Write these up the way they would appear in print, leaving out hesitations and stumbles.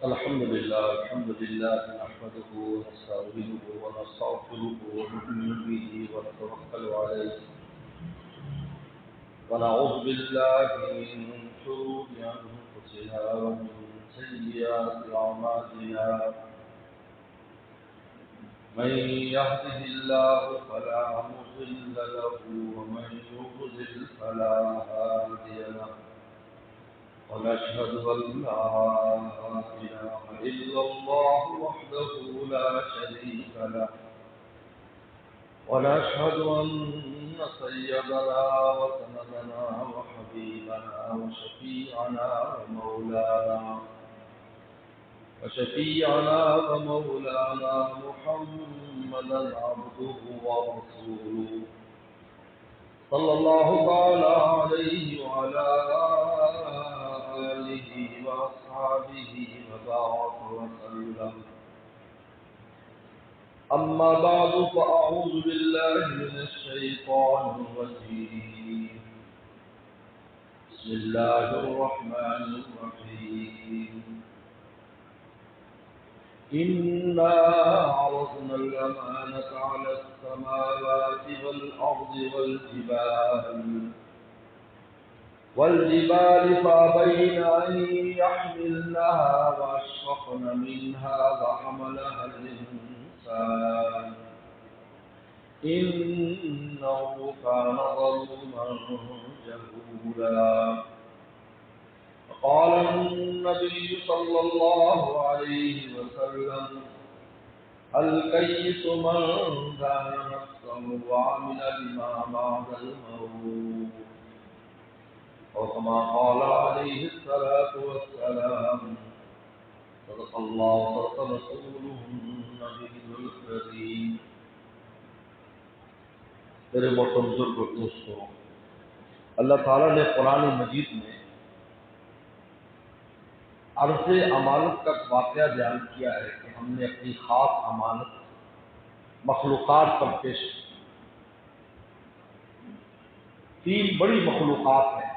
الحمد لله نحمده ونستعينه ونستغفره ونؤمن به ونتوكل عليه ونعوذ بالله من شرور أنفسنا ومن سيئات أعمالنا من يهده الله فلا مضل له ومن يضلل فلا هادي له ونشهد أن لا إله إلا الله وحده لا شريك له ونشهد أن سيدنا وسندنا وحبيبنا وشفيعنا ومولانا محمدا عبده ورسوله صلى الله تعالى عليه وعلى آله وأصحابه وبارك وسلم. أما بعد فأعوذ بالله من الشيطان الرجيم. بسم الله الرحمن الرحيم. إنا عرضنا الأمانة على السماوات والأرض والجبال فأبين أن يحملنها وأشفقن منها وحملها الإنسان إنه كان ظلوما جهولا. قال النبي صلى الله عليه وسلم الكيس من دان نفسه وعمل بما بعد الموت أو كما قال عليه الصلاة والسلام. صدق الله وصدق رسوله النبي الكريم. میرے محترم بزرگ اور دوستوں، اللہ تعالیٰ نے قرآن مجید میں عرض امانت کا واقعہ بیان کیا ہے کہ ہم نے اپنی خاص امانت مخلوقات پر پیش کی. تین بڑی مخلوقات ہیں،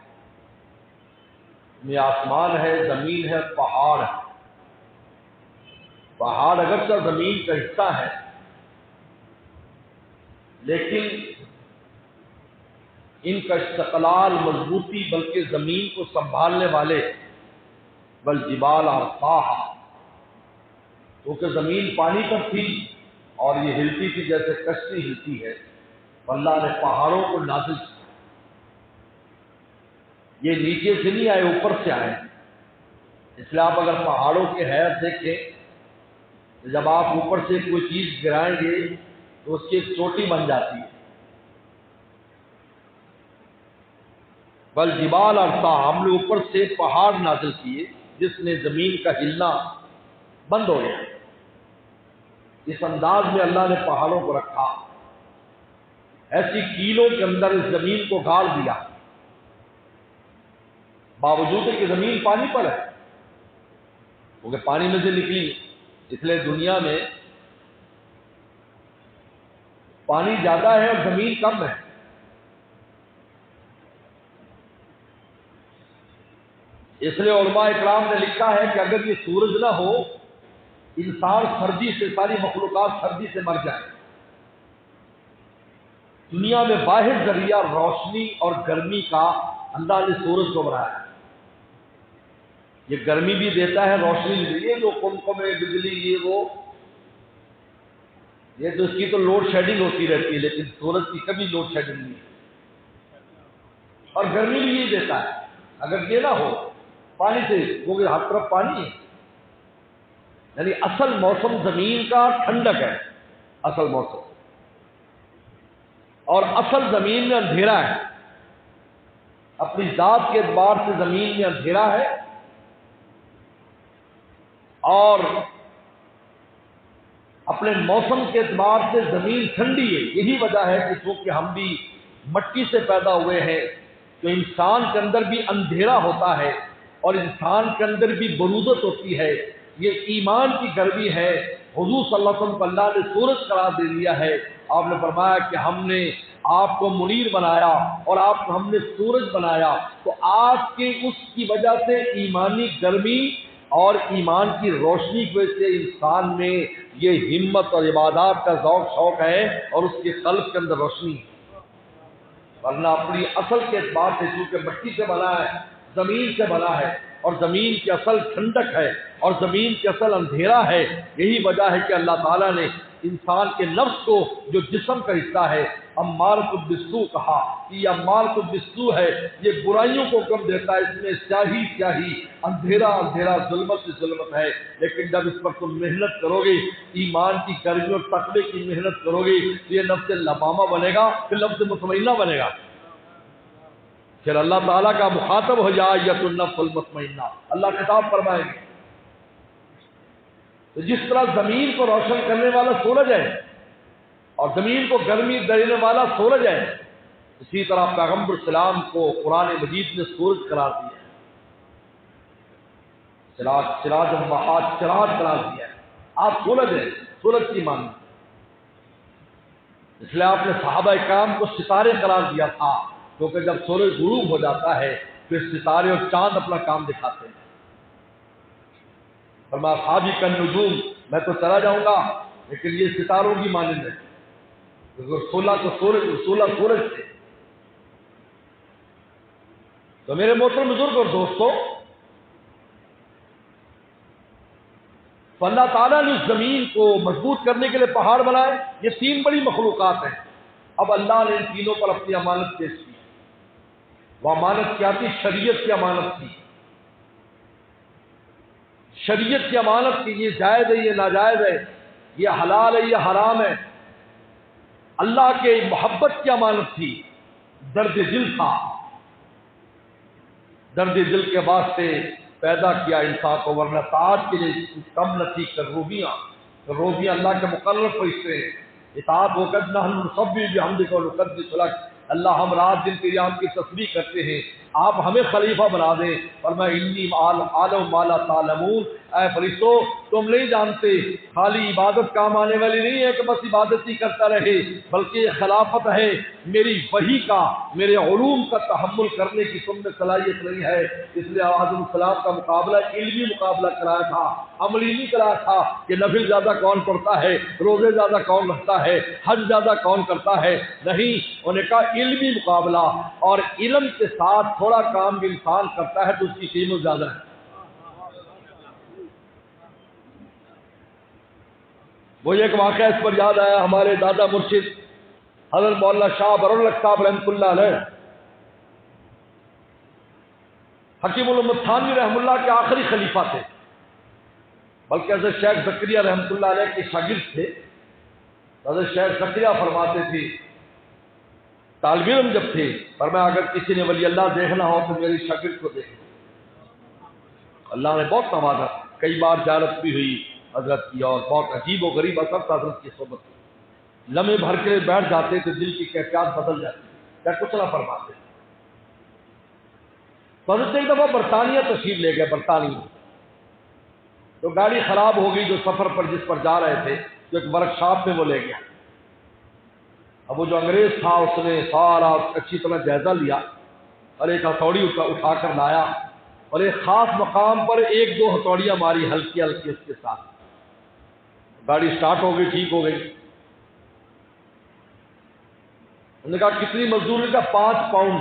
میں آسمان ہے، زمین ہے، پہاڑ ہے. پہاڑ اگرچہ زمین کا حصہ ہے لیکن ان کا استقلال، مضبوطی، بلکہ زمین کو سنبھالنے والے والجبال ارساہا، کیونکہ زمین پانی پر تھی اور یہ ہلتی تھی جیسے کشتی ہلتی ہے. اللہ نے پہاڑوں کو نازل کیا. یہ نیچے سے نہیں آئے، اوپر سے آئے. اس لیے آپ اگر پہاڑوں کے حیرت دیکھیں، جب آپ اوپر سے کوئی چیز گرائیں گے تو اس کی ایک چوٹی بن جاتی ہے. والجبال ارساہا، ہم نے اوپر سے پہاڑ نازل کیے جس نے زمین کا ہلنا بند ہو گیا. اس انداز میں اللہ نے پہاڑوں کو رکھا، ایسی کیلوں کے اندر اس زمین کو گاڑ دیا، باوجود کہ زمین پانی پر ہے، کیونکہ پانی میں سے نکلی. اس لیے دنیا میں پانی زیادہ ہے اور زمین کم ہے. اس لیے علماء اکرام نے لکھا ہے کہ اگر یہ سورج نہ ہو، انسان سردی سے، ساری مخلوقات سردی سے مر جائے. دنیا میں واحد ذریعہ روشنی اور گرمی کا اللہ نے سورج کو بنایا ہے. یہ گرمی بھی دیتا ہے، روشنی بھی دیتی ہے. جو قمقمے، بجلی، یہ تو اس کی تو لوڈ شیڈنگ ہوتی رہتی ہے، لیکن سورج کی کبھی لوڈ شیڈنگ نہیں ہے. اور گرمی بھی یہ دیتا ہے. اگر یہ نہ ہو پانی سے، کیونکہ ہر طرف پانی ہے، یعنی اصل موسم زمین کا ٹھنڈک ہے، اصل موسم. اور اصل زمین میں اندھیرا ہے. اپنی ذات کے اعتبار سے زمین میں اندھیرا ہے، اور اپنے موسم کے اعتبار سے زمین ٹھنڈی ہے. یہی وجہ ہے کہ چونکہ ہم بھی مٹی سے پیدا ہوئے ہیں تو انسان کے اندر بھی اندھیرا ہوتا ہے اور انسان کے اندر بھی برودت ہوتی ہے. یہ ایمان کی گرمی ہے. حضور صلی اللہ علیہ وسلم کو اللہ نے سورج قرار دے دیا ہے. آپ نے فرمایا کہ ہم نے آپ کو منیر بنایا اور آپ کو ہم نے سورج بنایا، تو آپ کے اس کی وجہ سے ایمانی گرمی اور ایمان کی روشنی کی وجہ سے انسان میں یہ ہمت اور عبادات کا ذوق شوق ہے اور اس کے قلب کے اندر روشنی ہے۔ ورنہ اپنی اصل کے اعتبار سے چونکہ مٹی سے بنا ہے، زمین سے بنا ہے، اور زمین کی اصل ٹھنڈک ہے اور زمین کی اصل اندھیرا ہے، یہی وجہ ہے کہ اللہ تعالیٰ نے انسان کے نفس کو جو جسم کا حصہ ہے امارۃ بالسوء کہا کہ یہ امارۃ بالسوء ہے، یہ برائیوں کو حکم دیتا ہے، اس میں سیاہی سیاہی، اندھیرا اندھیرا، ظلمت سے ظلمت ہے۔ لیکن جب اس پر تم محنت کرو گے، ایمان کی گرمی اور تقوی کی محنت کرو گے تو یہ نفس لوامہ بنے گا، پھر نفس مطمئنہ بنے گا۔ پھر اللہ تعالیٰ کا مخاطب ہو جائے یا تو النفس المطمئنہ، اللہ خطاب فرمائیں گے۔ تو جس طرح زمین کو روشن کرنے والا سورج ہے اور زمین کو گرمی دینے والا سورج ہے، اسی طرح پیغمبر السلام کو قرآن مجید نے سورج قرار دیا ہے، سراج المحاج، چراغ قرار دیا ہے۔ آپ سورج ہیں، سورج کی مانند، اس لیے آپ نے صحابہ کرام کو ستارے قرار دیا تھا، کیونکہ جب سورج غروب ہو جاتا ہے پھر ستارے اور چاند اپنا کام دکھاتے ہیں۔ فرمایا اصحابی کالنجوم، میں تو چلا جاؤں گا لیکن یہ ستاروں کی مانند ہے، کیونکہ 16 سورج تھے۔ تو میرے محترم بزرگ اور دوستو، اللہ تعالیٰ نے اس زمین کو مضبوط کرنے کے لیے پہاڑ بنائے۔ یہ 3 بڑی مخلوقات ہیں۔ اب اللہ نے ان تینوں پر اپنی امانت پیش کی۔ وہ امانت کیا تھی؟ شریعت کی امانت تھی۔ شریعت کی امانت کی، یہ جائز ہے، یہ ناجائز ہے، یہ حلال ہے، یہ حرام ہے۔ اللہ کے محبت کی امانت تھی، درد دل تھا، درد دل کے واسطے پیدا کیا انسان کو، ورنہ طاعت کے لیے کم نہ تھی کروبیاں اللہ کے مقرر فرشتے ہیں۔ اطاعت ہو کر نحن نسبح بحمدک ونقدس لک، اللہ ہم رات دن تیری آپ کی تسبیح کرتے ہیں، آپ ہمیں خلیفہ بنا دیں۔ فرمایا انی عالم ما لا تعلمون، اے فرشتو تم نہیں جانتے، خالی عبادت کام آنے والی نہیں ہے کہ بس عبادت ہی کرتا رہے، بلکہ یہ خلافت ہے میری وحی کا، میرے علوم کا تحمل کرنے کی تم میں صلاحیت نہیں ہے۔ اس لیے آدم السلام کا مقابلہ علمی مقابلہ کرایا تھا، عملی نہیں کرایا تھا کہ نفل زیادہ کون پڑھتا ہے، روزے زیادہ کون رکھتا ہے، حج زیادہ کون کرتا ہے، نہیں، انہوں نے کہا علمی مقابلہ، اور علم کے ساتھ تھوڑا کام بھی انسان کرتا ہے تو اس کی قیمت زیادہ ہے۔ مجھے ایک واقعہ اس پر یاد آیا، ہمارے دادا مرشد حضرت مولانا شاہ برول الحق صاحب رحمۃ اللہ علیہ، حکیم الامت تھانوی رحمۃ اللہ کے آخری خلیفہ تھے، بلکہ حضرت شیخ زکریا رحمۃ اللہ علیہ کے شاگرد تھے۔ حضرت شیخ زکریا فرماتے تھے، طالب علم جب تھے، فرمایا اگر کسی نے ولی اللہ دیکھنا ہو تو میری شاگرد کو دیکھنا۔ اللہ نے بہت نوازا، کئی بار زیارت بھی ہوئی حضرت کی، اور بہت عجیب و غریب اثر تھا حضرت کی صحبت میں۔ لمحے بھر کے بیٹھ جاتے تو دل کی کیفیات بدل جاتی، کیا کچھ نہ فرماتے۔ تو حضرت ایک دفعہ برطانیہ تشریف لے گئے، برطانیہ، تو گاڑی خراب ہو گئی، جو سفر پر جس پر جا رہے تھے، جو ایک ورک شاپ میں وہ لے گیا۔ اب وہ جو انگریز تھا اس نے سارا اچھی طرح جائزہ لیا اور ایک ہتھوڑی اٹھا کر لایا اور ایک خاص مقام پر 1-2 ہتھوڑیاں ماری ہلکی ہلکی، اس کے ساتھ گاڑی سٹارٹ ہو گئی، ٹھیک ہو گئی۔ انہوں نے کہا کتنی مزدوری؟ کا 5 پاؤنڈ۔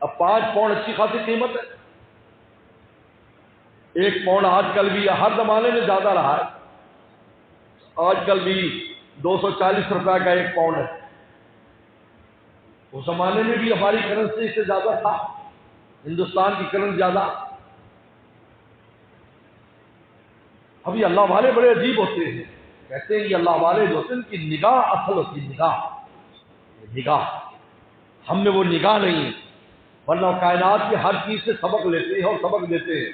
اب 5 پاؤنڈ اچھی خاصی قیمت ہے، 1 پاؤنڈ آج کل بھی ہر زمانے میں زیادہ رہا ہے، آج کل بھی 240 روپے کا 1 پاؤنڈ ہے، اس زمانے میں بھی ہماری کرنسی سے زیادہ تھا، ہندوستان کی کرنسی زیادہ۔ ابھی اللہ والے بڑے عجیب ہوتے ہیں، کہتے ہیں یہ اللہ والے جو ہوتے ہیں ان کی نگاہ اصل ہوتی ہے، نگاہ ہم میں وہ نگاہ نہیں ہے، ورنہ کائنات کی ہر چیز سے سبق لیتے ہیں اور سبق دیتے ہیں،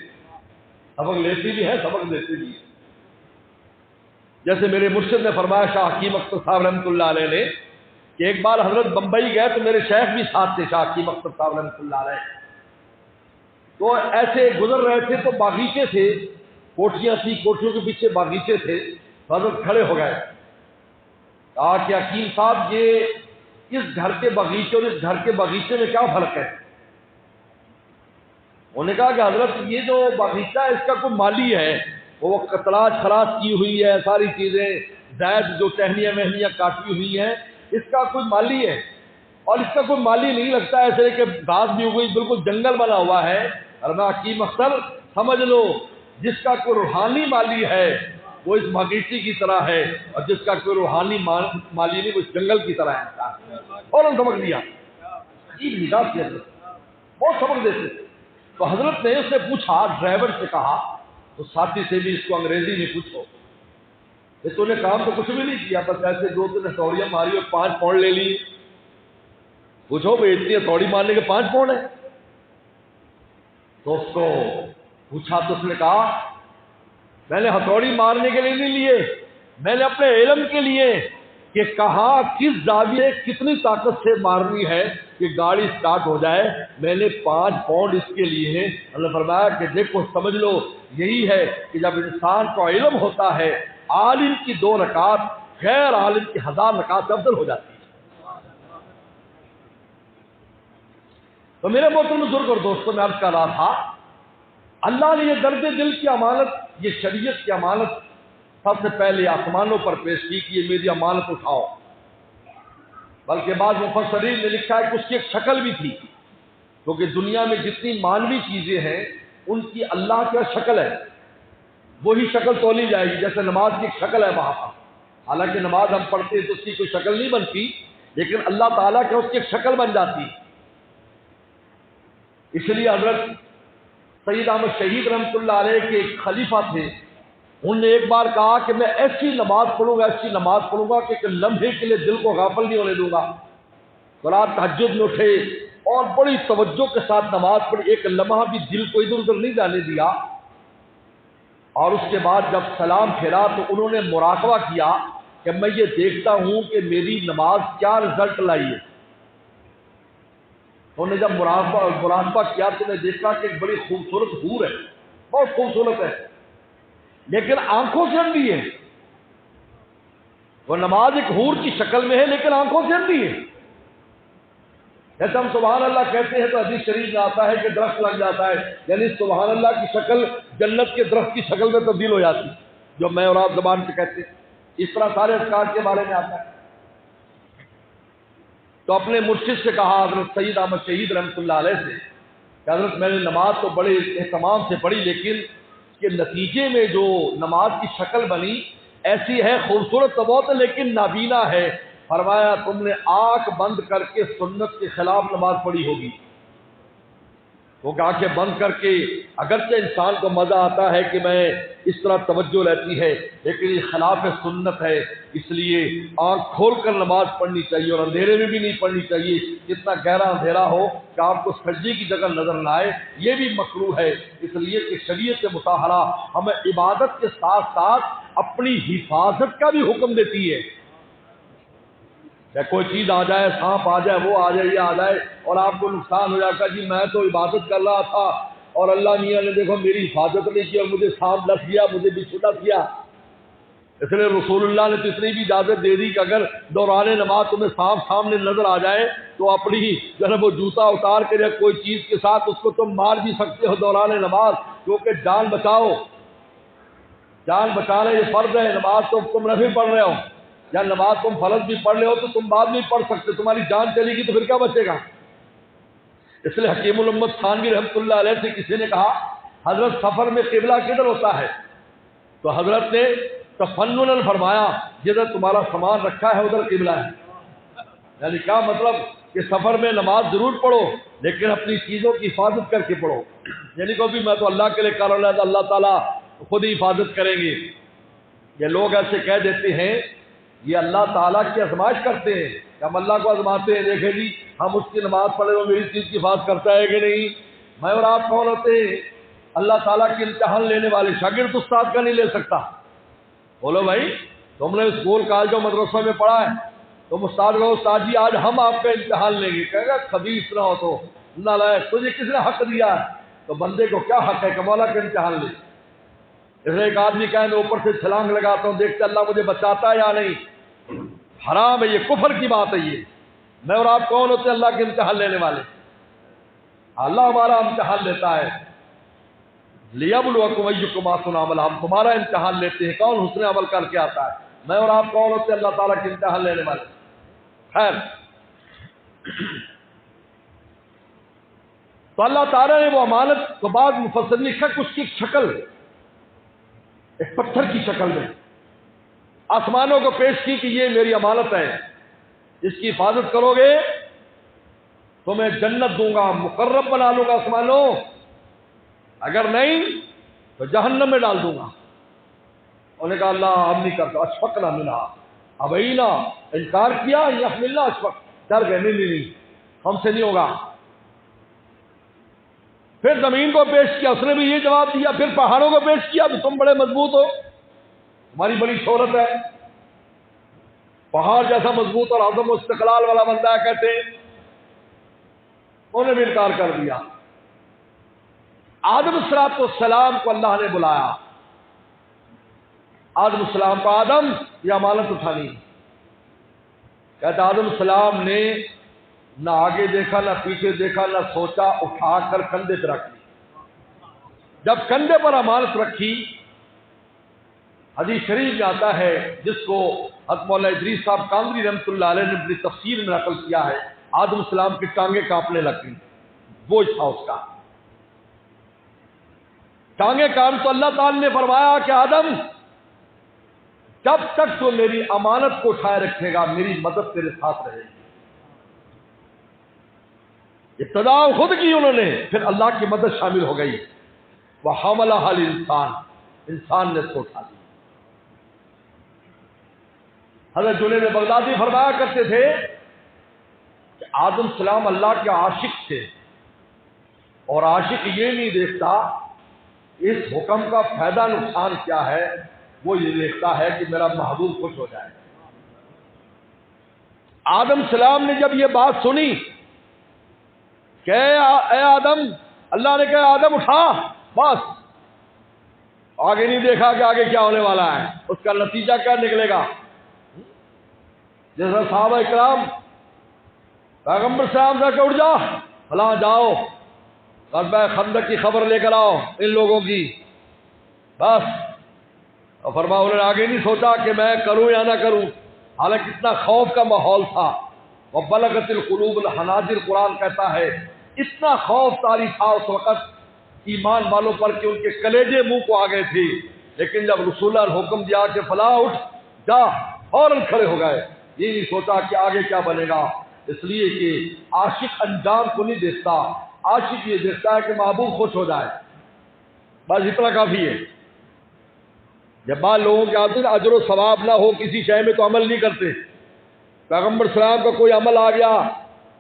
سبق لیتی بھی ہے، سبق دیتے بھی ہے۔ جیسے میرے مرشد نے فرمایا، شاہ حکیم اختر صاحب رحمۃ اللہ علیہ نے، کہ ایک بار حضرت بمبئی گئے تو میرے شیخ بھی ساتھ تھے، شاہ حکیم اختر صاحب رحمۃ اللہ علیہ، تو ایسے گزر رہے تھے تو باغیچے تھے، کوٹھیاں تھی، کوٹھیوں کے پیچھے باغیچے تھے، حضرت کھڑے ہو گئے، کہا کہ حکیم صاحب یہ اس گھر کے باغیچے اور اس گھر کے باغیچے میں کیا فرق ہے؟ انہوں نے کہا کہ حضرت یہ جو باغیچہ ہے اس کا کوئی مالی ہے؟ وہ تلاش خراش کی ہوئی ہے، ساری چیزیں زائد جو ٹہنیاں مہنیاں کاٹی ہوئی ہیں، اس کا کوئی مالی ہے؟ اور اس کا کوئی مالی نہیں لگتا ہے، ایسے کہ گھاس بھی ہو گئی، بالکل جنگل بنا ہوا ہے۔ اور میں حکیم اختر سمجھ لو جس کا کوئی روحانی مالی ہے وہ اس باغیچے کی طرح ہے، اور جس کا کوئی روحانی مالی نہیں وہ اس جنگل کی طرح ہے۔ فوراً سمجھ لیا، عجیب مزاج تھے حضرت، بہت سبق دیتے تھے۔ تو حضرت نے اس سے پوچھا، ڈرائیور سے کہا، تو ساتھی سے بھی اس کو انگریزی میں پوچھو، اس نے کام تو کچھ بھی نہیں کیا، بس ایسے 2-3 ہتھوڑیاں ماری اور 5 پاؤنڈ لے لی۔ پوچھو بھائی اتنی ہتھوڑی مارنے کے 5 پاؤنڈ ہیں؟ تو اس کو پوچھا تو اس نے کہا میں نے ہتھوڑی مارنے کے لیے نہیں لیے، میں نے اپنے علم کے لیے کہ کہاں کس زاویے کتنی طاقت سے مارنی ہے کہ گاڑی سٹارٹ ہو جائے، میں نے 5 پاؤنڈ اس کے لیے ہیں۔ اللہ فرمایا کہ دیکھو سمجھ لو یہی ہے کہ جب انسان کو علم ہوتا ہے، عالم کی 2 رکعت غیر عالم کی 1000 رکعت افضل ہو جاتی ہے۔ تو میرے محترم بزرگ اور دوستوں میں عرض کر رہا تھا، اللہ نے یہ درد دل کی امانت، یہ شریعت کی امانت سب سے پہلے آسمانوں پر پیش کی کہ یہ میری امانت اٹھاؤ۔ بلکہ بعض مفسرین نے لکھا ہے کہ اس کی ایک شکل بھی تھی، کیونکہ دنیا میں جتنی مانوی چیزیں ہیں ان کی اللہ کی شکل ہے، وہی شکل تولی جائے گی۔ جیسے نماز کی ایک شکل ہے وہاں پر، حالانکہ نماز ہم پڑھتے ہیں تو اس کی کوئی شکل نہیں بنتی، لیکن اللہ تعالیٰ کے اس کی ایک شکل بن جاتی ہے۔ اس لیے حضرت سید احمد شہید رحمۃ اللہ علیہ کے ایک خلیفہ تھے، انہوں نے ایک بار کہا کہ میں ایسی نماز پڑھوں گا، ایسی نماز پڑھوں گا کہ ایک لمحے کے لیے دل کو غافل نہیں ہونے دوں گا۔ تو رات تہجد میں اٹھے اور بڑی توجہ کے ساتھ نماز پڑھی، ایک لمحہ بھی دل کو ادھر ادھر نہیں جانے دیا۔ اور اس کے بعد جب سلام پھیرا تو انہوں نے مراقبہ کیا کہ میں یہ دیکھتا ہوں کہ میری نماز کیا رزلٹ لائی ہے۔ انہوں نے جب مراقبہ کیا تو نے دیکھا کہ ایک بڑی خوبصورت حور ہے، بہت خوبصورت ہے، لیکن آنکھوں سے اندھی ہے۔ وہ نماز ایک حور کی شکل میں ہے لیکن آنکھوں سے اندھی ہے۔ جیسے ہم سبحان اللہ کہتے ہیں تو حدیث شریف میں آتا ہے کہ درخت لگ جاتا ہے، یعنی سبحان اللہ کی شکل جنت کے درخت کی شکل میں تبدیل ہو جاتی، جو میں اور آپ زبان سے کہتے ہیں۔ اس طرح سارے اذکار کے بارے میں آتا ہے۔ تو اپنے مرشد سے کہا حضرت سید احمد شہید رحمۃ اللہ علیہ سے کہ حضرت میں نے نماز تو بڑے اہتمام سے پڑھی، لیکن کے نتیجے میں جو نماز کی شکل بنی ایسی ہے، خوبصورت تو بہت ہے لیکن نابینا ہے۔ فرمایا تم نے آنکھ بند کر کے سنت کے خلاف نماز پڑھی ہوگی۔ وہ آنکھیں بند کر کے اگرچہ انسان کو مزہ آتا ہے کہ میں اس طرح توجہ رہتی ہے، لیکن یہ خلاف سنت ہے، اس لیے آنکھ کھول کر نماز پڑھنی چاہیے اور اندھیرے میں بھی نہیں پڑھنی چاہیے۔ جتنا گہرا اندھیرا ہو کہ آپ کو سجدے کی جگہ نظر نہ آئے، یہ بھی مکروہ ہے، اس لیے کہ شریعت مطہرہ ہمیں عبادت کے ساتھ ساتھ اپنی حفاظت کا بھی حکم دیتی ہے۔ کوئی چیز آ جائے، سانپ آ جائے، وہ آ جائے، یہ آ جائے اور آپ کو نقصان ہو جاتا، جی میں تو عبادت کر رہا تھا اور اللہ میاں نے دیکھو میری حفاظت نہیں کی اور مجھے سانپ ڈس گیا، مجھے بچھو ڈس گیا۔ اس لیے رسول اللہ نے تو اتنی بھی اجازت دے دی کہ اگر دوران نماز تمہیں سانپ سامنے نظر آ جائے تو اپنی جب وہ جوتا اتار کے یا کوئی چیز کے ساتھ اس کو تم مار بھی سکتے ہو دوران نماز، کیونکہ جان بچاؤ، جان بچانا یہ فرض ہے۔ نماز تو تم نفل پڑھ رہے ہو یا نماز تم فرض بھی پڑھ رہے ہو تو تم بعد نہیں پڑھ سکتے، تمہاری جان چلے گی تو پھر کیا بچے گا۔ اس لیے حکیم الامت تھانوی رحمۃ اللہ علیہ سے کسی نے کہا حضرت سفر میں قبلہ کدھر ہوتا ہے؟ تو حضرت نے تفنن فرمایا جدھر تمہارا سامان رکھا ہے ادھر قبلہ ہے۔ یعنی کیا مطلب کہ سفر میں نماز ضرور پڑھو لیکن اپنی چیزوں کی حفاظت کر کے پڑھو، یعنی کبھی میں تو اللہ کے لیے کر رہا ہوں تو اللہ تعالیٰ خود ہی حفاظت کریں گے۔ یہ لوگ ایسے کہہ دیتے ہیں یہ اللہ تعالیٰ کی آزمائش کرتے ہیں کہ ہم اللہ کو آزماتے ہیں، دیکھیں جی ہم اس کی نماز پڑھے وہ میری چیز کی حفاظت کرتا ہے کہ نہیں۔ میں اور آپ کون ہوتے ہیں؟ اللہ تعالیٰ کی امتحان لینے والے، شاگرد استاد کا نہیں لے سکتا۔ بولو بھائی تم نے اسکول کالجوں مدرسوں میں پڑھا ہے، تم استاد کو استاد جی آج ہم آپ کا امتحان لیں گے، کہے گا خبیث نہ ہو تو نالائق، تجھے کس نے حق دیا ہے؟ تو بندے کو کیا حق ہے کہ مولا کا امتحان لے؟ جیسے ایک آدمی کہے میں اوپر سے چھلانگ لگاتا ہوں دیکھتے اللہ مجھے بچاتا ہے یا نہیں، حرام ہے، یہ کفر کی بات ہے۔ یہ میں اور آپ کون ہوتے ہیں اللہ کے امتحان لینے والے؟ اللہ ہمارا امتحان لیتا ہے۔ لیبلوکم ایکم احسن عملا، ہم تمہارا امتحان لیتے ہیں کون حسن عمل کر کے آتا ہے۔ میں اور آپ کون ہوتے ہیں اللہ تعالیٰ کے امتحان لینے والے؟ خیر، تو اللہ تعالیٰ نے وہ امانت کو بعد مفسر نے لکھا کہ اس کی ایک شکل، ایک پتھر کی شکل میں آسمانوں کو پیش کی کہ یہ میری امانت ہے، اس کی حفاظت کرو گے تو میں جنت دوں گا، مقرب بنا لوں گا آسمانوں، اگر نہیں تو جہنم میں ڈال دوں گا۔ انہوں نے کہا اللہ ہم نہیں کرتا، اشفقنا منہا ابینا، انکار کیا، یحملنا اشفق، ڈر گئے، نہیں ہم سے نہیں ہوگا۔ پھر زمین کو پیش کیا، اس نے بھی یہ جواب دیا، پھر پہاڑوں کو پیش کیا کہ تم بڑے مضبوط ہو، تمہاری بڑی شہرت ہے، پہاڑ جیسا مضبوط اور عظم و استقلال والا بندہ ہے کہتے ہیں، انہوں نے بھی انکار کر دیا۔ آدم السلام کو اللہ نے بلایا، آدم السلام کو، آدم یہ امانت اٹھانی، کہتا آدم السلام نے نہ آگے دیکھا نہ پیچھے دیکھا نہ سوچا، اٹھا کر کندھے پہ رکھ لی۔ جب کندھے پر امانت رکھی، حدیث شریف میں آتا ہے جس کو حضرت مولانا ادریس صاحب کاندری رحمۃ اللہ علیہ نے اپنی تفسیر میں نقل کیا ہے، آدم السلام کی ٹانگیں کانپنے لگ گئی، بوجھ تھا اس کا، ٹانگیں کام، تو اللہ تعالی نے فرمایا کہ آدم جب تک تو میری امانت کو اٹھائے رکھے گا میری مدد تیرے ساتھ رہے گی۔ ابتدا خود کی انہوں نے، پھر اللہ کی مدد شامل ہو گئی، وَحَمَلَهَا الْإِنسَانُ، انسان نے اس کو اٹھا لیا۔ حضرت جنید بغدادی فرمایا کرتے تھے کہ آدم السلام اللہ کے عاشق تھے، اور عاشق یہ نہیں دیکھتا اس حکم کا فائدہ نقصان کیا ہے، وہ یہ دیکھتا ہے کہ میرا محبوب خوش ہو جائے۔ آدم السلام نے جب یہ بات سنی کہ اے آدم، اللہ نے کہا آدم اٹھا، بس آگے نہیں دیکھا کہ آگے کیا ہونے والا ہے، اس کا نتیجہ کیا نکلے گا۔ جیسا صحابہ اکرام پیغمبر صاحب سے کہ اٹھ جا فلاں جاؤ غزوہ خندق کی خبر لے کر آؤ ان لوگوں کی، بس، اور فرمایا انہوں نے آگے نہیں سوچا کہ میں کروں یا نہ کروں، حالانکہ اتنا خوف کا ماحول تھا، وَبَلَغَتِ الْقُلُوبُ الْحَنَاجِرَ، قرآن کہتا ہے اتنا خوف طاری تھا اس وقت ایمان والوں پر کہ ان کے کلیجے منہ کو آ گئے تھے، لیکن جب رسول اللہ نے حکم دیا کہ فلاں اٹھ جا، فوراً کھڑے ہو گئے، یہ نہیں سوچا کہ آگے کیا بنے گا، اس لیے کہ عاشق انجام کو نہیں دیکھتا، عاشق یہ دیکھتا ہے کہ محبوب خوش ہو جائے، بس اتنا کافی ہے۔ جب بعض لوگوں کے آتے ہیں اجر و ثواب نہ ہو کسی شے میں تو عمل نہیں کرتے، پیغمبر سلام کا کوئی عمل آ گیا،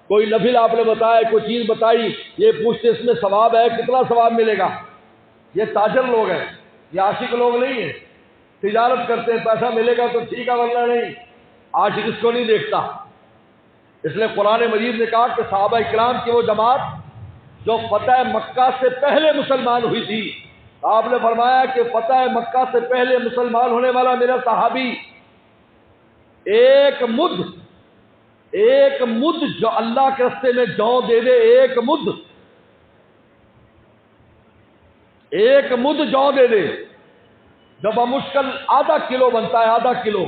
کوئی نفل آپ نے بتایا، کوئی چیز بتائی، یہ پوچھتے اس میں ثواب ہے، کتنا ثواب ملے گا؟ یہ تاجر لوگ ہیں، یہ عاشق لوگ نہیں ہیں، تجارت کرتے ہیں، پیسہ ملے گا تو ٹھیک ہے ورنہ نہیں، عاشق اس کو نہیں دیکھتا۔ اس لیے قرآن مجید نے کہا کہ صحابہ اکرام کی وہ جماعت جو فتح مکہ سے پہلے مسلمان ہوئی تھی، آپ نے فرمایا کہ فتح مکہ سے پہلے مسلمان ہونے والا میرا صحابی ایک مد جو اللہ کے راستے میں جو دے دے، ایک مد جو دے دے، جو بمشکل آدھا کلو بنتا ہے، آدھا کلو،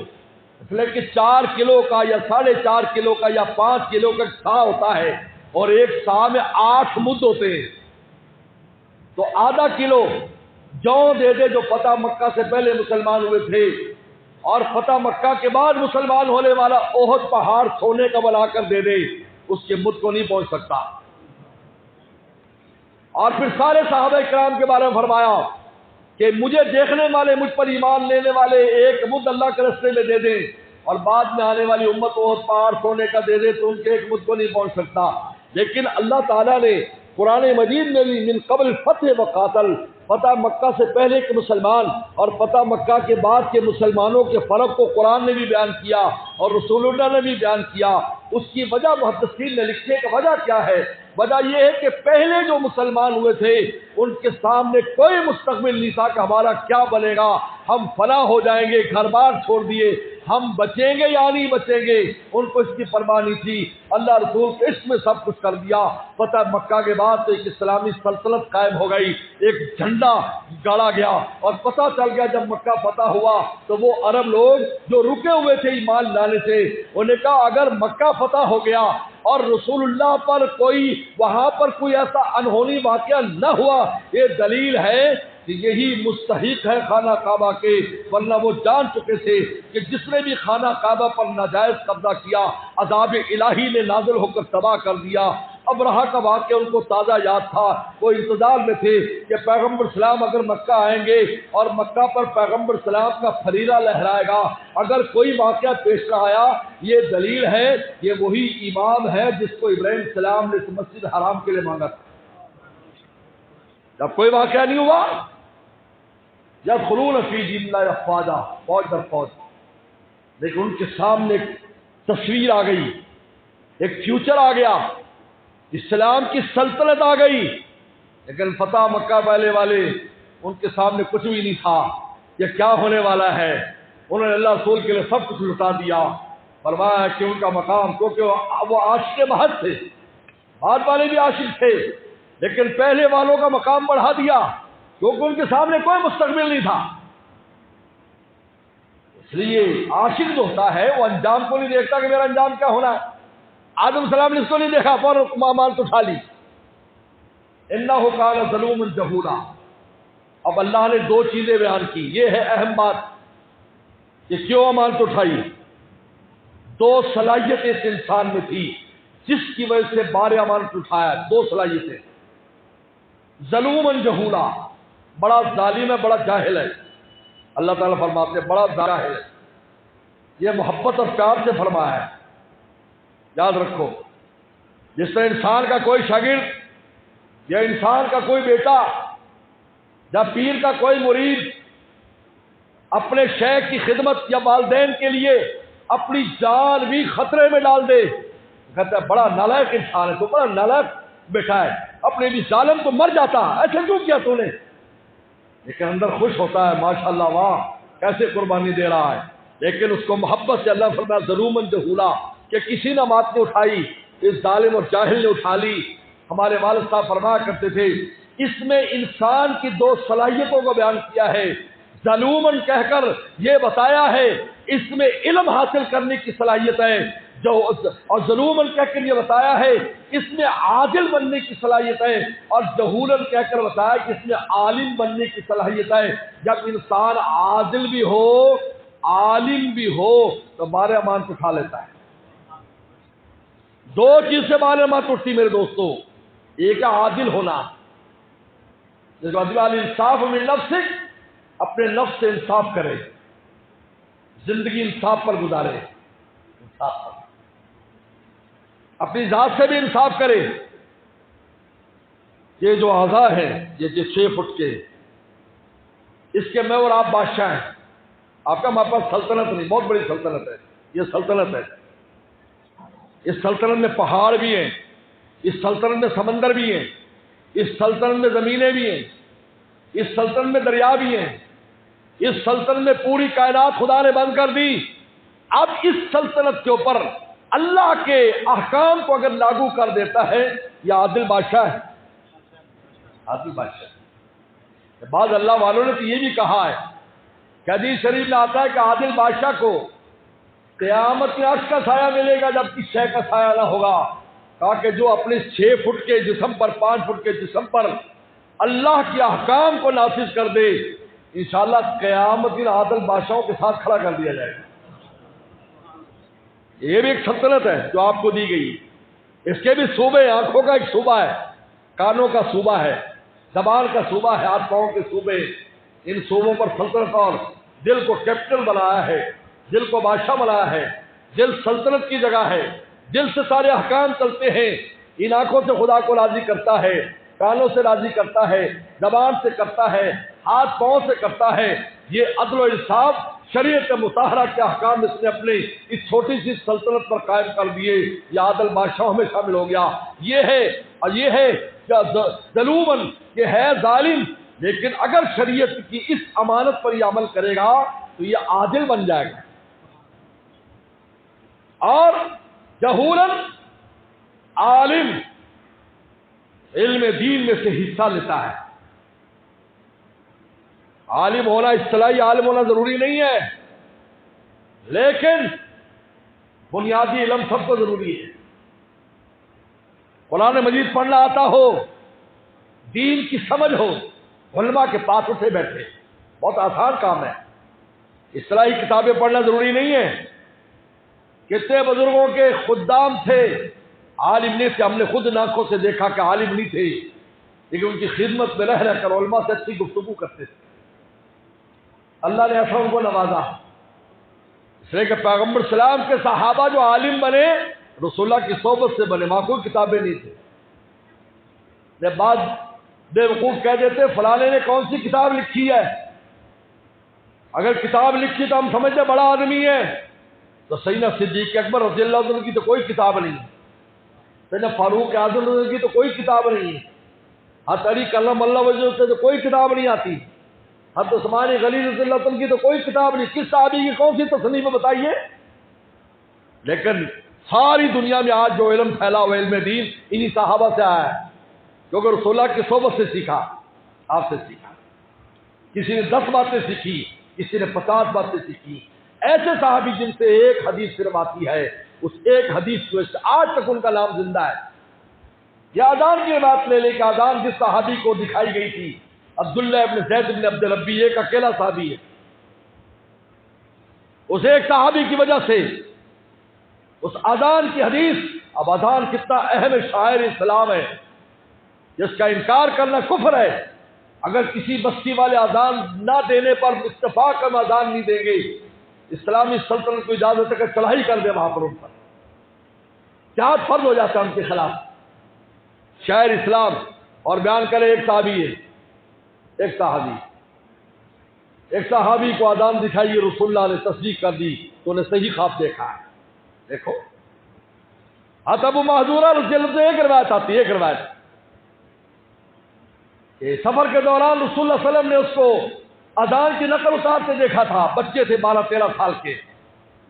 اس لیے کہ 4 کلو کا یا 4.5 کلو کا یا 5 کلو کا سا ہوتا ہے، اور ایک سا میں 8 مد ہوتے ہیں، تو آدھا کلو جو دے دے جو فتح مکہ سے پہلے مسلمان ہوئے تھے، اور فتح مکہ کے بعد مسلمان ہونے والا احد پہاڑ سونے کا بنا کر دے دے، اس کے مد کو نہیں پہنچ سکتا۔ اور پھر سارے صحابہ کرام کے بارے میں فرمایا کہ مجھے دیکھنے والے، مجھ پر ایمان لینے والے ایک مد اللہ کے راستے میں دے دیں، اور بعد میں آنے والی امت احد پہاڑ سونے کا دے دے تو ان کے ایک مد کو نہیں پہنچ سکتا۔ لیکن اللہ تعالیٰ نے قرآن مجید میں بھی من قبل فتح و قاتل، فتح مکہ سے پہلے کے مسلمان اور فتح مکہ کے بعد کے مسلمانوں کے فرق کو قرآن نے بھی بیان کیا اور رسول اللہ نے بھی بیان کیا۔ اس کی وجہ محدثین نے لکھنے کی وجہ کیا ہے؟ وجہ یہ ہے کہ پہلے جو مسلمان ہوئے تھے ان کے سامنے کوئی مستقبل نہیں تھا کہ ہمارا کیا بنے گا، ہم فنا ہو جائیں گے، گھر بار چھوڑ دیے، ہم بچیں گے یا نہیں بچیں گے، ان کو اس کی پرواہ نہیں تھی۔ اللہ رسول کے اس میں سب کچھ کر دیا۔ فتح مکہ کے بعد تو ایک اسلامی سلطنت قائم ہو گئی، ایک جھنڈا گاڑا گیا، اور پتہ چل گیا جب مکہ فتح ہوا تو وہ عرب لوگ جو رکے ہوئے تھے ایمان لانے سے، انہوں نے کہا اگر مکہ فتح ہو گیا اور رسول اللہ پر وہاں پر کوئی ایسا انہونی واقعہ نہ ہوا، یہ دلیل ہے کہ یہی مستحق ہے خانہ کعبہ کے، ورنہ وہ جان چکے تھے کہ جس نے بھی خانہ کعبہ پر ناجائز قبضہ کیا عذاب الہی نے نازل ہو کر تباہ کر دیا۔ ابرہہ کا واقعہ ان کو تازہ یاد تھا، وہ انتظار میں تھے کہ پیغمبر سلام اگر مکہ آئیں گے اور مکہ پر پیغمبر سلام کا فریضہ لہرائے گا، اگر کوئی واقعہ پیش نہ آیا، یہ دلیل ہے یہ وہی امام ہے جس کو ابراہیم السلام نے مسجد حرام کے لیے مانگا تھا۔ جب کوئی واقعہ نہیں ہوا، یدخلون فی دین اللہ افواجا، فوج در فوج، لیکن ان کے سامنے ایک تصویر آ گئی، ایک فیوچر آ گیا، اسلام کی سلطنت آ گئی، لیکن فتح مکہ پہلے والے ان کے سامنے کچھ بھی نہیں تھا، یہ کیا ہونے والا ہے۔ انہوں نے اللہ رسول کے لیے سب کچھ لٹا دیا۔ فرمایا کہ ان کا مقام، کیونکہ وہ عاشق محض تھے، بعد والے بھی عاشق تھے، لیکن پہلے والوں کا مقام بڑھا دیا کیونکہ ان کے سامنے کوئی مستقبل نہیں تھا۔ اس لیے عاشق جو ہوتا ہے وہ انجام کو نہیں دیکھتا کہ میرا انجام کیا ہونا ہے۔ آدم السلام نے اس کو نہیں دیکھا، فوراً امانت اٹھا لی، انہ کان ظلوما جہولا۔ اب اللہ نے دو چیزیں بیان کی، یہ ہے اہم بات کہ کیوں امانت اٹھائی۔ دو صلاحیتیں اس انسان میں تھی جس کی وجہ سے بار امانت اٹھایا، دو صلاحیتیں۔ ظلوما جہولا، بڑا ظالم ہے، بڑا جاہل ہے۔ اللہ تعالیٰ فرماتے ہیں بڑا جاہل ہے، یہ محبت اور پیار سے فرمایا ہے۔ یاد رکھو، جس طرح انسان کا کوئی شاگرد یا انسان کا کوئی بیٹا یا پیر کا کوئی مرید اپنے شیخ کی خدمت یا والدین کے لیے اپنی جان بھی خطرے میں ڈال دے، کہتا ہے بڑا نالائق انسان ہے، تو بڑا نالائق بیٹا ہے، اپنے بھی ظالم تو مر جاتا، ایسا کیوں کیا تو نے؟ لیکن اندر خوش ہوتا ہے، ماشاءاللہ واہ کیسے قربانی دے رہا ہے، لیکن اس کو محبت سے اللہ فرمایا ظلوما جہولا، کہ کسی نے بات نے اٹھائی، اس ظالم اور جاہل نے اٹھا لی۔ ہمارے والد صاحب فرمایا کرتے تھے اس میں انسان کی دو صلاحیتوں کو بیان کیا ہے، ظلومن کہہ کر یہ بتایا ہے اس میں علم حاصل کرنے کی صلاحیت ہے، اور ظلومن کہہ کر یہ بتایا ہے اس میں عادل بننے کی صلاحیت ہے، اور جہولن کہہ کر بتایا کہ اس میں عالم بننے کی صلاحیت ہے۔ جب انسان عادل بھی ہو عالم بھی ہو تو بار امانت اٹھا لیتا ہے۔ دو چیز سے بار امانت اٹھتی میرے دوستو، ایک ہے عادل ہونا، انصاف من نفسک، اپنے نفس سے انصاف کرے، زندگی انصاف پر گزارے، انصاف پر اپنی ذات سے بھی انصاف کرے۔ یہ جو اعضاء ہیں یہ 6 فٹ کے، اس کے میں اور آپ بادشاہ ہیں، آپ کا ہمارے پاس سلطنت نہیں، بہت بڑی سلطنت ہے، یہ سلطنت ہے۔ اس سلطنت میں پہاڑ بھی ہیں، اس سلطنت میں سمندر بھی ہیں، اس سلطنت میں زمینیں بھی ہیں، اس سلطنت میں دریا بھی ہیں، اس سلطنت میں پوری کائنات خدا نے بند کر دی۔ اب اس سلطنت کے اوپر اللہ کے احکام کو اگر لاگو کر دیتا ہے یہ عادل بادشاہ ہے، عادل بادشاہ۔ بعض اللہ والوں نے تو یہ بھی کہا ہے کہ حدیث شریف میں آتا ہے کہ عادل بادشاہ کو قیامت میں عرش کا سایہ ملے گا جبکہ شے کا سایہ نہ ہوگا۔ کہا کہ جو اپنے 6 فٹ کے جسم پر 5 فٹ کے جسم پر اللہ کے احکام کو نافذ کر دے، انشاءاللہ قیامت دن عادل بادشاہوں کے ساتھ کھڑا کر دیا جائے گا۔ یہ بھی ایک سلطنت ہے جو آپ کو دی گئی، اس کے بھی صوبے ہیں، آنکھوں کا ایک صوبہ ہے، کانوں کا صوبہ ہے، زبان کا صوبہ ہے، ہاتھ پاؤں کے صوبے، ان صوبوں پر سلطنت، اور دل کو کیپٹل بنایا ہے، دل کو بادشاہ بنایا ہے، دل سلطنت کی جگہ ہے، دل سے سارے احکام چلتے ہیں، ان آنکھوں سے خدا کو راضی کرتا ہے، کانوں سے راضی کرتا ہے، زبان سے کرتا ہے، ہاتھ پاؤں سے کرتا ہے۔ یہ عدل و انصاف شریعت مطہرہ کے احکام اس نے اپنے اس چھوٹی سی سلطنت پر قائم کر دیے، یہ عادل بادشاہوں میں شامل ہو گیا۔ یہ ہے ظلومن، یہ ہے ظالم، لیکن اگر شریعت کی اس امانت پر یہ عمل کرے گا تو یہ عادل بن جائے گا۔ اور جہولاً عالم علم دین میں سے حصہ لیتا ہے۔ عالم ہونا، اصطلاحی عالم ہونا ضروری نہیں ہے، لیکن بنیادی علم سب کو ضروری ہے۔ قرآن مجید پڑھنا آتا ہو، دین کی سمجھ ہو، علماء کے پاس اٹھے بیٹھے، بہت آسان کام ہے۔ اصطلاحی کتابیں پڑھنا ضروری نہیں ہے۔ کتنے بزرگوں کے خدام تھے، عالم نہیں تھے، ہم نے خود آنکھوں سے دیکھا کہ عالم نہیں تھے، لیکن ان کی خدمت میں رہ کر علماء سے اچھی گفتگو کرتے تھے۔ اللہ نے ایسا ان کو نوازا، اس لیے کہ پیغمبر سلام کے صحابہ جو عالم بنے رسول اللہ کی صحبت سے بنے، وہاں کوئی کتابیں نہیں تھے۔ جب بعد بے وقوف کہہ دیتے فلانے نے کون سی کتاب لکھی ہے، اگر کتاب لکھی تو ہم سمجھتے بڑا آدمی ہے، تو سیدنا صدیق اکبر رضی اللہ عنہ کی تو کوئی کتاب نہیں، سیدنا فاروق اعظم رضی اللہ عنہ کی تو کوئی کتاب نہیں، حضرت علی کرم اللہ وجہ سے تو کوئی کتاب نہیں آتی، حضرت عثمان غنی رضی اللہ عنہ کی تو کوئی کتاب نہیں، کس صحابی کی کون سی تصنیف ہے بتائیے؟ لیکن ساری دنیا میں آج جو علم پھیلا ہوا علم دین انہی صحابہ سے آیا ہے، کیونکہ رسول اللہ کی صحبت سے سیکھا، آپ سے سیکھا۔ کسی نے 10 باتیں سیکھی، کسی نے 50 باتیں سیکھی۔ ایسے صحابی جن سے ایک حدیث صرف آتی ہے، اس ایک حدیث کی وجہ سے آج تک ان کا نام زندہ ہے۔ یہ اذان کی بات لے لے کہ اذان جس صحابی کو دکھائی گئی تھی، عبداللہ ابن زید ابن عبد ربی، ایک اکیلا صحابی ہے، اس ایک صحابی کی وجہ سے اس اذان کی حدیث۔ اب اذان کتنا اہم شاعر اسلام ہے، جس کا انکار کرنا کفر ہے۔ اگر کسی بستی والے اذان نہ دینے پر اتفاق ہم اذان نہیں دیں گے، اسلامی سلطنت کو اجازت ہے کہ چڑھائی کر دے وہاں پر ان پر، جہاد فرض ہو جاتا ہے ان کے خلاف۔ شاعر اسلام اور بیان کرے ایک صحابی ہے، ایک صحابی کو اذان دکھائی، رسول اللہ نے تصدیق کر دی تو انہیں صحیح خواب دیکھا ہے۔ دیکھو حضرت ابو محذورہ رضی اللہ عنہ ایک روایت آتی ہے، ایک روایت کہ سفر کے دوران رسول اللہ صلی اللہ علیہ وسلم نے اس کو اذان کی نقل اتارتے دیکھا تھا، بچے تھے 12-13 سال کے۔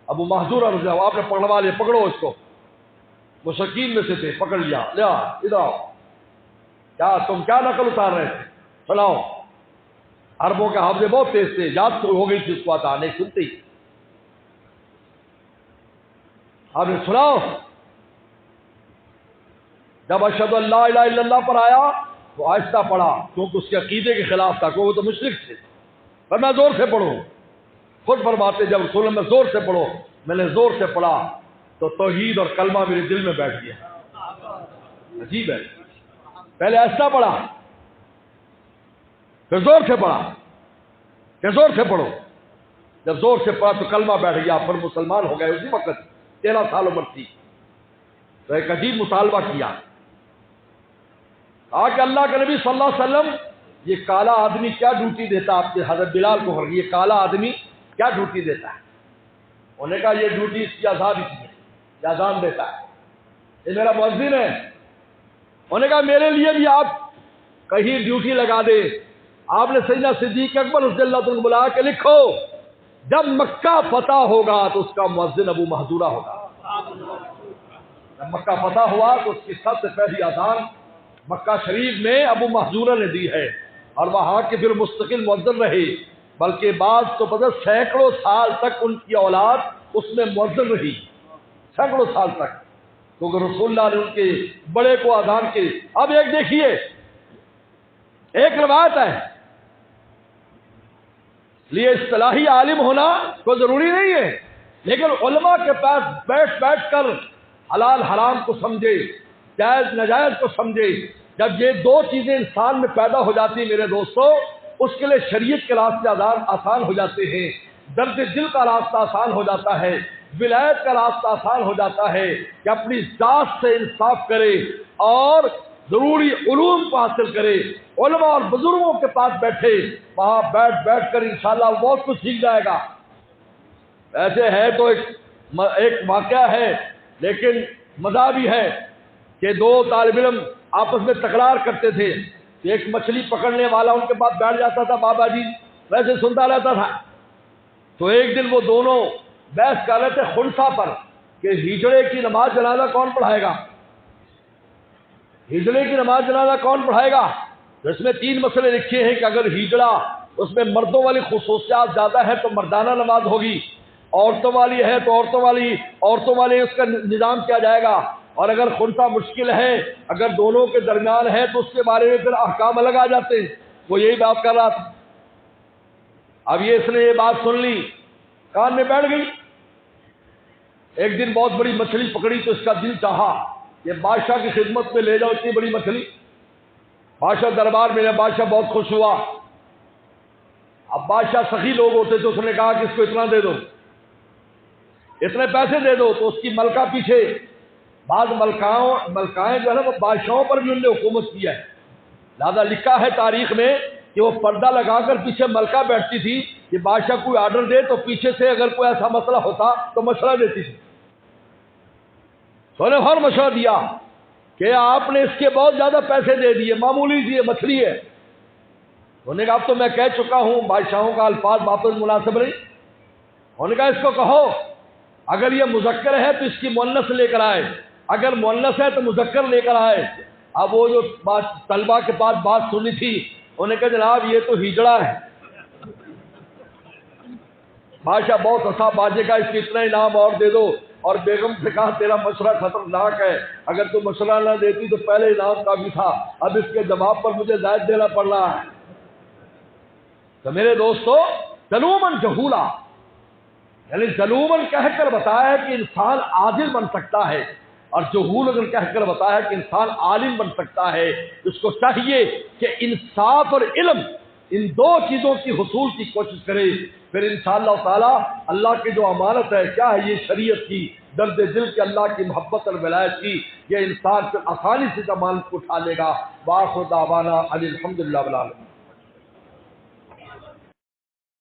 ابو محذورہ رضی اللہ عنہ، آپ نے پکڑوا لیا، پکڑو اس کو، مشرکین میں سے تھے، پکڑ لیا، لیا ادھر آؤ، کیا تم کیا نقل اتار رہے تھے، سناؤ۔ عربوں کے حافظے بہت تیز تھے، یاد ہو گئی تھی اس کو اذان، نہیں سنتی، آپ نے سناؤ۔ جب اشہد ان لا الہ الا اللہ پر آیا تو آہستہ پڑھا، کیونکہ اس کے عقیدے کے خلاف تھا، کیونکہ وہ تو مشرک تھے، پر میں زور سے پڑھوں، خود فرماتے جب رسول اللہ میں زور سے پڑھو، میں نے زور سے پڑھا تو توحید اور کلمہ میرے دل میں بیٹھ گیا۔ عجیب ہے، پہلے آہستہ پڑھا پھر زور سے پڑھا، کہ زور سے پڑھو، جب زور سے پڑھا تو کلمہ بیٹھ گیا، پھر مسلمان ہو گئے۔ اسی وقت 13 سال عمر تھی، تو ایک عجیب مطالبہ کیا، کہا کہ اللہ کے نبی صلی اللہ علیہ وسلم، یہ کالا آدمی کیا ڈیوٹی دیتا آپ کے حضرت بلال کو، یہ کالا آدمی کیا ڈیوٹی دیتا ہے؟ انہوں نے کہا یہ ڈیوٹی اس کی آزادی کی ہے، یہ اذان دیتا ہے، یہ میرا مؤذن ہے۔ انہوں نے کہا میرے لیے بھی آپ کہیں ڈیوٹی لگا دے۔ آپ نے سیدنا صدیق اکبر رضی اللہ عنہ بلا کے لکھو، جب مکہ فتح ہوگا تو اس کا مؤذن ابو محذورہ ہوگا۔ جب مکہ فتح ہوا تو اس کی سب سے پہلی اذان مکہ شریف میں ابو محذورہ نے دی ہے، اور وہاں کے پھر مستقل مؤذن رہے، بلکہ بعض تو پتہ سینکڑوں سال تک ان کی اولاد اس میں مؤذن رہی، سینکڑوں سال تک، کیونکہ رسول اللہ نے ان کے بڑے کو اذان کے۔ اب ایک دیکھیے، ایک روایت ہے، لیے اصطلاحی عالم ہونا کوئی ضروری نہیں ہے، لیکن علماء کے پاس بیٹھ کر حلال حرام کو سمجھے، جائز ناجائز کو سمجھے۔ جب یہ دو چیزیں انسان میں پیدا ہو جاتی ہیں میرے دوستو، اس کے لیے شریعت کے راستے آسان ہو جاتے ہیں، درد دل کا راستہ آسان ہو جاتا ہے، ولایت کا راستہ آسان ہو جاتا ہے کہ اپنی ذات سے انصاف کرے اور ضروری علوم کو حاصل کرے۔ علماء اور بزرگوں کے پاس بیٹھے، وہاں بیٹھ کر انشاءاللہ بہت کچھ سیکھ جائے گا۔ ایسے ہے تو ایک واقعہ ہے لیکن مزہ بھی ہے کہ دو طالب علم آپس میں تکرار کرتے تھے. ایک مچھلی پکڑنے والا ان کے پاس بیٹھ جاتا تھا، بابا جی ویسے سنتا رہتا تھا. تو ایک دن وہ دونوں بحث کر رہے تھے خنثی پر کہ ہجڑے کی نماز جنازہ کون پڑھائے گا، ہجڑے کی نماز جنازہ کون پڑھائے گا. تو اس میں 3 مسئلے لکھے ہیں کہ اگر ہجڑا اس میں مردوں والی خصوصیات زیادہ ہے تو مردانہ نماز ہوگی، عورتوں والی ہے تو عورتوں والی اس کا نظام کیا جائے گا، اور اگر خنثی مشکل ہے، اگر دونوں کے درمیان ہے تو اس کے بارے میں پھر احکام الگ آ جاتے ہیں. وہ یہی بات کر رہا تھا. اب اس نے یہ بات سن لی، کان میں بیٹھ گئی. ایک دن بہت بڑی مچھلی پکڑی تو اس کا دل چاہا کہ بادشاہ کی خدمت میں لے جاؤ اتنی بڑی مچھلی. بادشاہ دربار میں بادشاہ بہت خوش ہوا. اب بادشاہ سخی لوگ ہوتے تو اس نے کہا کہ اس کو اتنا دے دو، اتنے پیسے دے دو. تو اس کی ملکہ پیچھے، بعض ملکائیں جو ہے نا وہ بادشاہوں پر بھی انہوں نے حکومت کیا ہے. لہذا لکھا ہے تاریخ میں کہ وہ پردہ لگا کر پیچھے ملکہ بیٹھتی تھی کہ بادشاہ کوئی آرڈر دے تو پیچھے سے اگر کوئی ایسا مسئلہ ہوتا تو مشورہ دیتی تھی. تو نے ہر مشورہ دیا کہ آپ نے اس کے بہت زیادہ پیسے دے دیے، معمولی سی مچھلی ہے. انہوں نے کہا اب تو میں کہہ چکا ہوں، بادشاہوں کا الفاظ واپس مناسب نہیں. انہوں نے کہا اس کو کہو اگر یہ مذکر ہے تو اس کی مؤنث لے کر آئے، اگر مؤنث ہے تو مذکر لے کر آئے. اب وہ جو طلبہ کے پاس بات سنی تھی انہوں نے کہا جناب یہ تو ہجڑا ہے. بادشاہ بہت ہنسا. بادشاہ کا اس کو اتنا انعام اور دے دو، اور بیگم سے کہا تیرا مشورہ خطرناک ہے، اگر تو مشورہ نہ دیتی تو پہلے انعام کافی تھا، اب اس کے جواب پر مجھے زائد دینا پڑ رہا ہے. تو میرے دوستو ظلومن جہولا، یعنی ظلومن کہہ کر بتایا ہے کہ انسان عادل بن سکتا ہے، اور جہول اگر کہہ کر بتایا ہے کہ انسان عالم بن سکتا ہے. اس کو چاہیے کہ انصاف اور علم ان 2 چیزوں کی حصول کی کوشش کرے. پھر انشاءاللہ تعالی اللہ کی جو امانت ہے، کیا ہے یہ شریعت کی، درد دل کے اللہ کی محبت اور ولایت کی، یہ انسان پھر آسانی سے امانت کو اٹھا لے گا. وآخر دعوانا ان الحمدللہ رب العالمین.